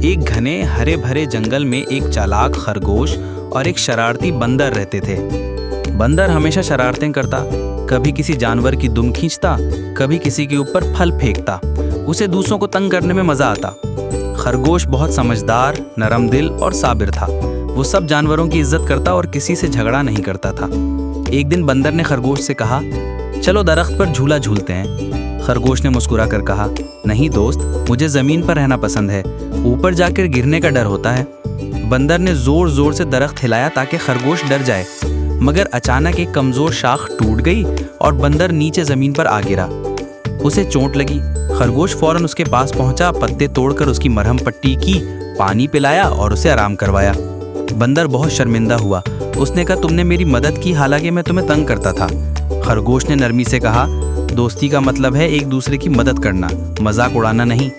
ایک گھنے ہرے بھرے جنگل میں ایک چالاک خرگوش اور ایک شرارتی بندر رہتے تھے۔ بندر ہمیشہ شرارتیں کرتا، کبھی کسی جانور کی دم کھینچتا، کبھی کسی کے اوپر پھل پھینکتا۔ اسے دوسروں کو تنگ کرنے میں مزہ آتا۔ خرگوش بہت سمجھدار، نرم دل اور صابر تھا۔ وہ سب جانوروں کی عزت کرتا اور کسی سے جھگڑا نہیں کرتا تھا۔ ایک دن بندر نے خرگوش سے کہا، چلو درخت پر جھولا جھولتے ہیں۔ خرگوش نے مسکرا کر کہا، نہیں دوست، مجھے زمین پر رہنا پسند ہے، اوپر جا کر گرنے کا ڈر ہوتا ہے۔ بندر نے زور زور سے درخت ہلایا تاکہ خرگوش ڈر جائے، مگر اچانک ایک کمزور شاخ ٹوٹ گئی اور بندر نیچے زمین پر آ گرا۔ اسے چوٹ لگی۔ خرگوش فوراً اس کے پاس پہنچا، پتے توڑ کر اس کی مرہم پٹی کی، پانی پلایا اور اسے آرام کروایا۔ بندر بہت شرمندہ ہوا۔ اس نے کہا، تم نے میری مدد کی حالانکہ میں تمہیں تنگ کرتا تھا۔ خرگوش نے نرمی سے کہا، دوستی کا مطلب ہے ایک دوسرے کی مدد کرنا، مذاق اڑانا نہیں۔